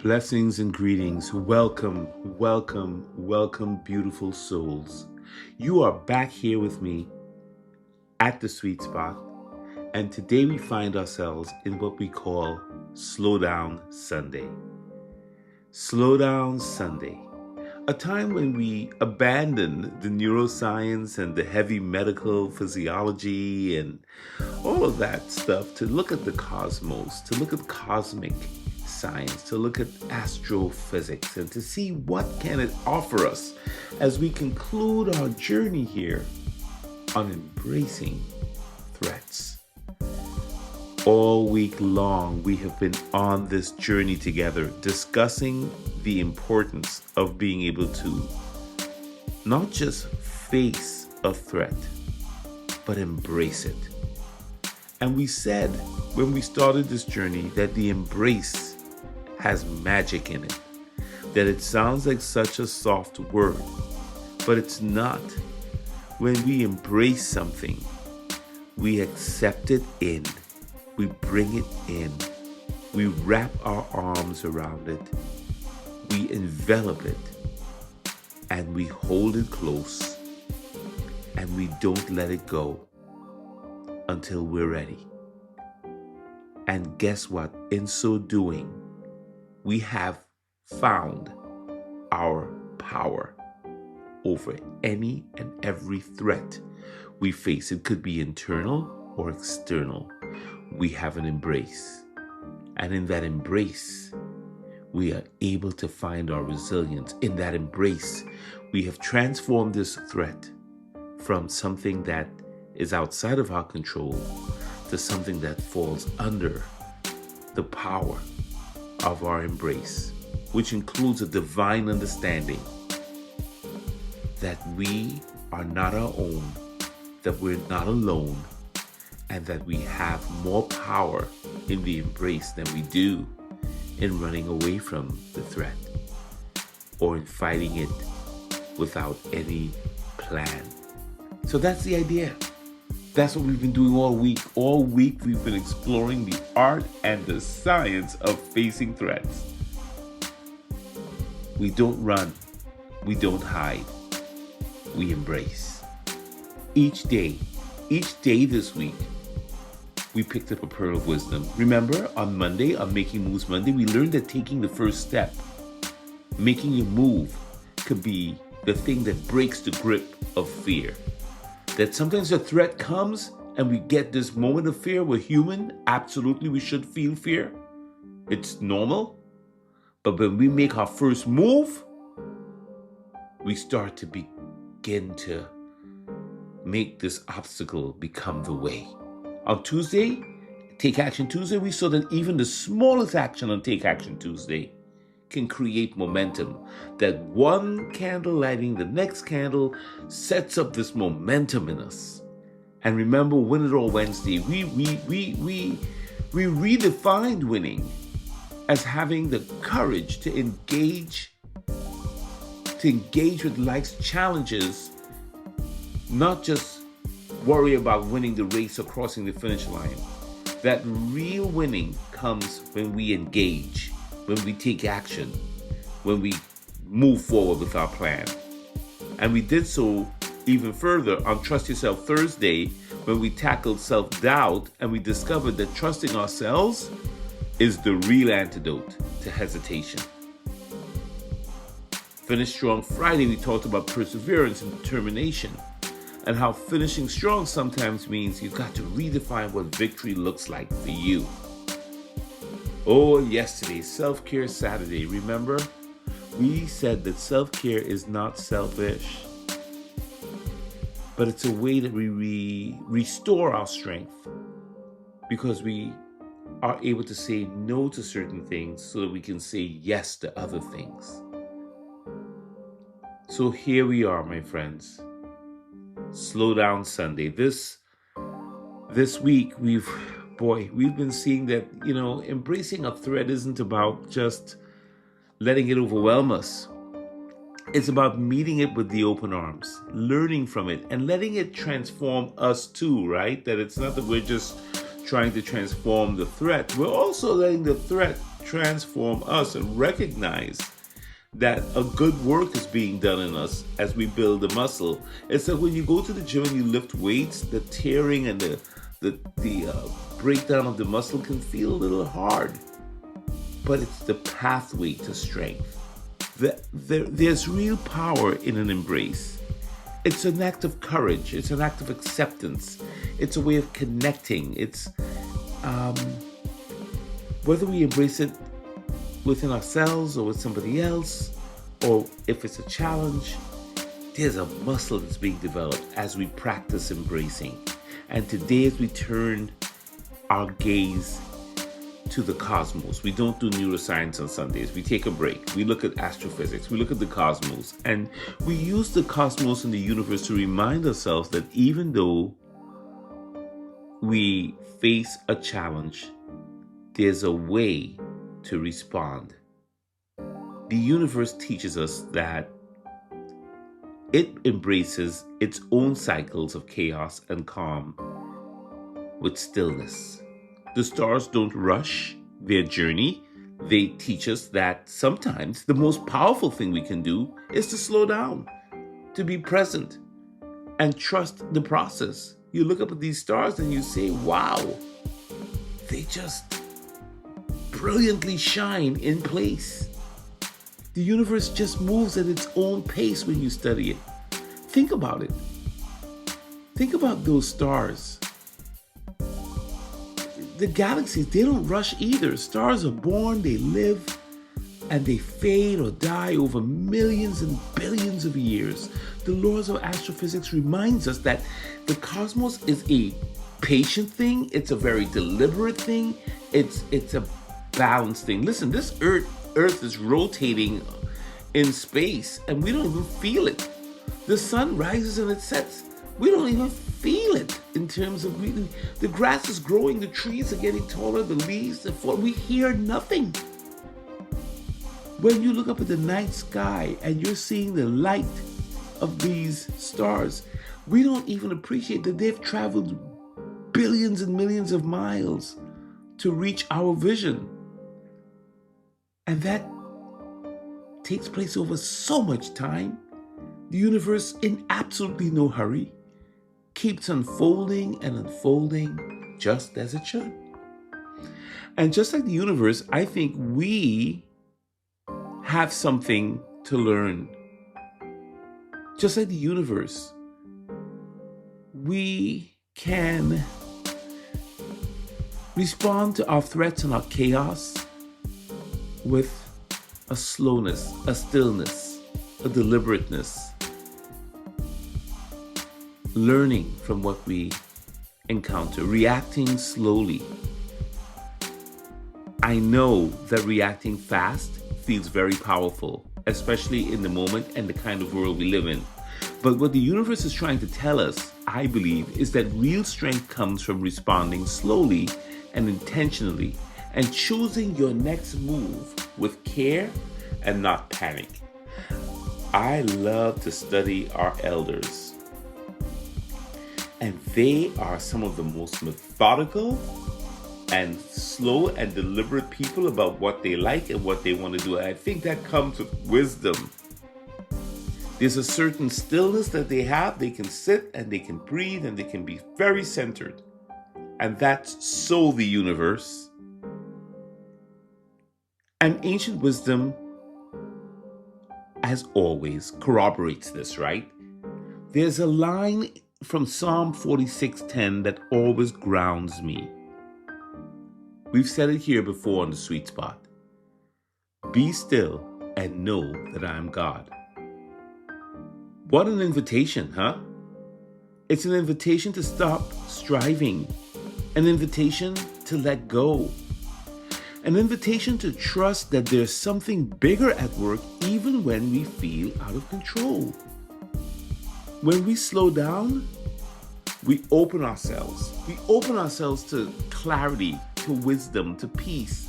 Blessings and greetings. Welcome, welcome, welcome, beautiful souls. You are back here with me at the sweet spot, and today we find ourselves in what we call Slow Down Sunday. Slow Down Sunday, a time when we abandon the neuroscience and the heavy medical physiology and all of that stuff to look at the cosmos, to look at cosmic science, to look at astrophysics, and to see what can it offer us as we conclude our journey here on embracing threats. All week long, we have been on this journey together, discussing the importance of being able to not just face a threat, but embrace it. And we said when we started this journey that the embrace has magic in it, that it sounds like such a soft word, but it's not. When we embrace something, we accept it in, we bring it in, we wrap our arms around it, we envelop it, and we hold it close, and we don't let it go until we're ready. And guess what? In so doing, we have found our power over any and every threat we face. It could be internal or external. We have an embrace. And in that embrace, we are able to find our resilience. In that embrace, we have transformed this threat from something that is outside of our control to something that falls under the power of our embrace, which includes a divine understanding that we are not our own, that we're not alone, and that we have more power in the embrace than we do in running away from the threat or in fighting it without any plan. So that's the idea. That's what we've been doing all week. All week we've been exploring the art and the science of facing threats. We don't run. We don't hide. We embrace. Each day this week, we picked up a pearl of wisdom. Remember, on Monday, on Making Moves Monday, we learned that taking the first step, making a move, could be the thing that breaks the grip of fear. That sometimes a threat comes and we get this moment of fear. We're human. Absolutely, we should feel fear. It's normal. But when we make our first move, we start to begin to make this obstacle become the way. On Tuesday, Take Action Tuesday, we saw that even the smallest action on Take Action Tuesday can create momentum. That one candle lighting the next candle sets up this momentum in us. And remember, Win It All Wednesday, we redefined winning as having the courage to engage with life's challenges, not just worry about winning the race or crossing the finish line. That real winning comes when we engage, when we take action, when we move forward with our plan. And we did so even further on Trust Yourself Thursday, when we tackled self-doubt and we discovered that trusting ourselves is the real antidote to hesitation. Finish Strong Friday, we talked about perseverance and determination, and how finishing strong sometimes means you've got to redefine what victory looks like for you. Oh, yesterday, Self-Care Saturday, remember? We said that self-care is not selfish, but it's a way that we restore our strength because we are able to say no to certain things so that we can say yes to other things. So here we are, my friends. Slow Down Sunday. This week, we've been seeing that, embracing a threat isn't about just letting it overwhelm us. It's about meeting it with the open arms, learning from it, and letting it transform us too, right? That it's not that we're just trying to transform the threat. We're also letting the threat transform us and recognize that a good work is being done in us as we build the muscle. It's like when you go to the gym and you lift weights, the tearing and the breakdown of the muscle can feel a little hard, but it's the pathway to strength. There's real power in an embrace. It's an act of courage. It's an act of acceptance. It's a way of connecting. It's whether we embrace it within ourselves or with somebody else, or if it's a challenge, there's a muscle that's being developed as we practice embracing. And today, as we turn our gaze to the cosmos, we don't do neuroscience on Sundays. We take a break. We look at astrophysics. We look at the cosmos. And we use the cosmos and the universe to remind ourselves that even though we face a challenge, there's a way to respond. The universe teaches us that it embraces its own cycles of chaos and calm with stillness. The stars don't rush their journey. They teach us that sometimes the most powerful thing we can do is to slow down, to be present, and trust the process. You look up at these stars and you say, wow, they just brilliantly shine in place. The universe just moves at its own pace when you study it. Think about it. Think about those stars. The galaxies, they don't rush either. Stars are born, they live, and they fade or die over millions and billions of years. The laws of astrophysics reminds us that the cosmos is a patient thing. It's a very deliberate thing. It's a balanced thing. Listen, this Earth is rotating in space and we don't even feel it. The sun rises and it sets. We don't even feel it in terms of the grass is growing, the trees are getting taller, the leaves are falling. We hear nothing. When you look up at the night sky and you're seeing the light of these stars, we don't even appreciate that they've traveled billions and millions of miles to reach our vision. And that takes place over so much time. The universe, in absolutely no hurry, keeps unfolding and unfolding just as it should. And just like the universe, I think we have something to learn. Just like the universe, we can respond to our threats and our chaos with a slowness, a stillness, a deliberateness, learning from what we encounter, reacting slowly. I know that reacting fast feels very powerful, especially in the moment and the kind of world we live in. But what the universe is trying to tell us, I believe, is that real strength comes from responding slowly and intentionally and choosing your next move with care and not panic. I love to study our elders, and they are some of the most methodical and slow and deliberate people about what they like and what they want to do. And I think that comes with wisdom. There's a certain stillness that they have. They can sit and they can breathe and they can be very centered. And that's so the universe. And ancient wisdom, as always, corroborates this, right? There's a line from Psalm 46:10 that always grounds me. We've said it here before on the Sweet Spot. Be still and know that I am God. What an invitation, huh? It's an invitation to stop striving, an invitation to let go, an invitation to trust that there's something bigger at work even when we feel out of control. When we slow down, we open ourselves. We open ourselves to clarity, to wisdom, to peace.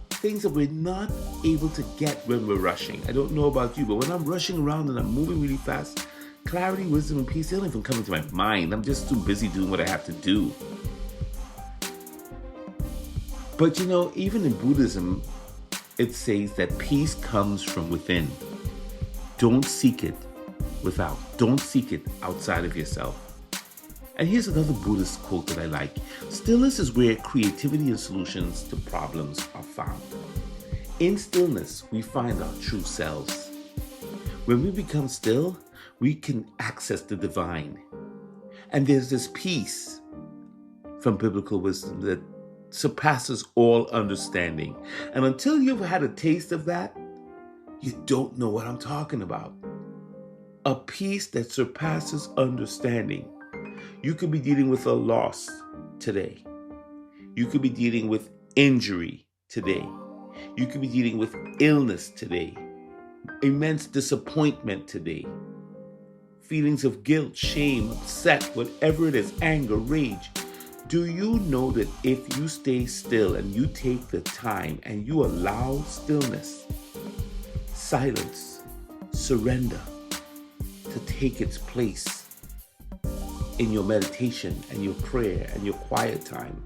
Things that we're not able to get when we're rushing. I don't know about you, but when I'm rushing around and I'm moving really fast, clarity, wisdom, and peace, they don't even come into my mind. I'm just too busy doing what I have to do. But even in Buddhism, it says that peace comes from within. Don't seek it without. Don't seek it outside of yourself. And here's another Buddhist quote that I like. Stillness is where creativity and solutions to problems are found. In stillness, we find our true selves. When we become still, we can access the divine. And there's this peace from biblical wisdom that surpasses all understanding. And until you've had a taste of that, you don't know what I'm talking about. A peace that surpasses understanding. You could be dealing with a loss today. You could be dealing with injury today. You could be dealing with illness today. Immense disappointment today. Feelings of guilt, shame, upset, whatever it is, anger, rage. Do you know that if you stay still and you take the time and you allow stillness, silence, surrender to take its place in your meditation and your prayer and your quiet time,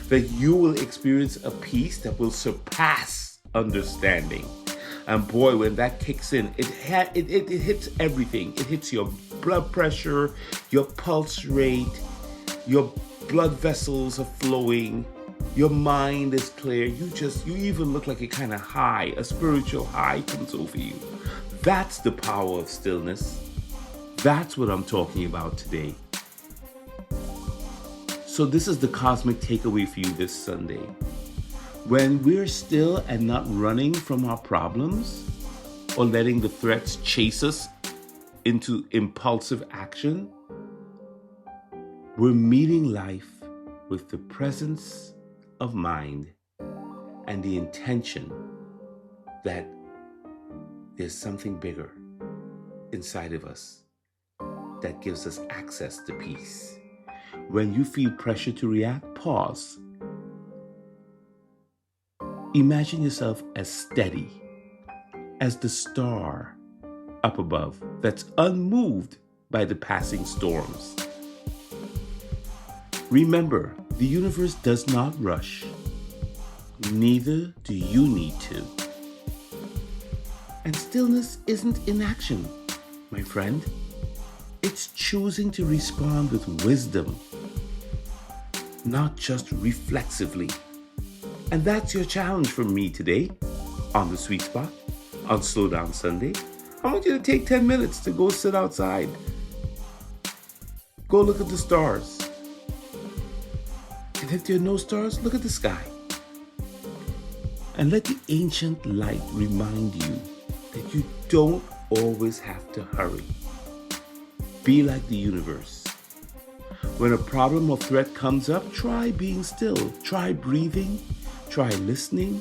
that you will experience a peace that will surpass understanding. And boy, when that kicks in, it hits everything. It hits your blood pressure, your pulse rate, your blood vessels are flowing, your mind is clear. You even look like you're kind of high. A spiritual high comes over you. That's the power of stillness. That's what I'm talking about today. So this is the cosmic takeaway for you this Sunday. When we're still and not running from our problems or letting the threats chase us into impulsive action, we're meeting life with the presence of mind and the intention that there's something bigger inside of us that gives us access to peace. When you feel pressure to react, pause. Imagine yourself as steady as the star up above that's unmoved by the passing storms. Remember, the universe does not rush. Neither do you need to. And stillness isn't inaction, my friend. It's choosing to respond with wisdom, not just reflexively. And that's your challenge from me today on The Sweet Spot, on Slow Down Sunday. I want you to take 10 minutes to go sit outside. Go look at the stars. And if there are no stars, look at the sky. And let the ancient light remind you that you don't always have to hurry. Be like the universe. When a problem or threat comes up, try being still. Try breathing. Try listening.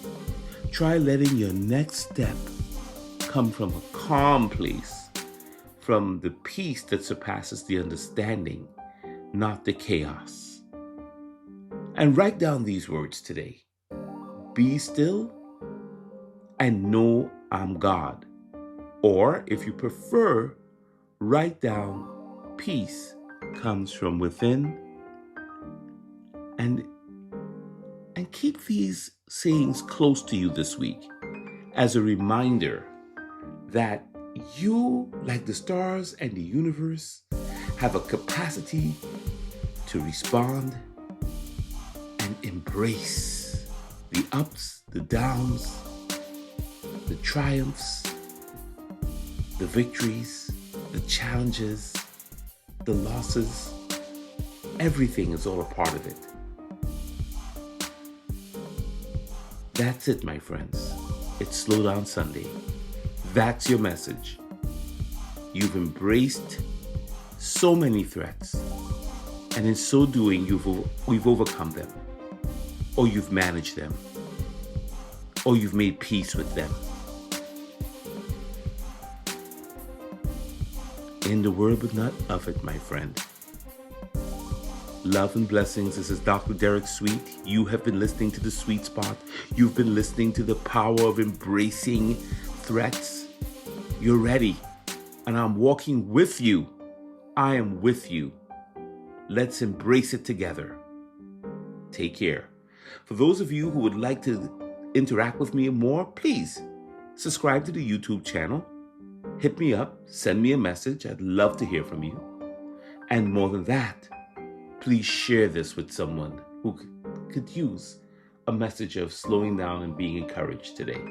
Try letting your next step come from a calm place, from the peace that surpasses the understanding, not the chaos. And write down these words today. Be still and know I'm God. Or if you prefer, write down peace comes from within. And keep these sayings close to you this week as a reminder that you, like the stars and the universe, have a capacity to respond and embrace the ups, the downs, the triumphs, the victories, the challenges, the losses. Everything is all a part of it. That's it, my friends. It's Slow Down Sunday. That's your message. You've embraced so many threats, and in so doing, we've overcome them, or you've managed them, or you've made peace with them. In the world, but not of it, my friend. Love and blessings. This is Dr. Derek Sweet. You have been listening to The Sweet Spot. You've been listening to the power of embracing threats. You're ready, and I'm walking with you. I am with you. Let's embrace it together. Take care. For those of you who would like to interact with me more, please subscribe to the YouTube channel. Hit me up, send me a message. I'd love to hear from you. And more than that, please share this with someone who could use a message of slowing down and being encouraged today.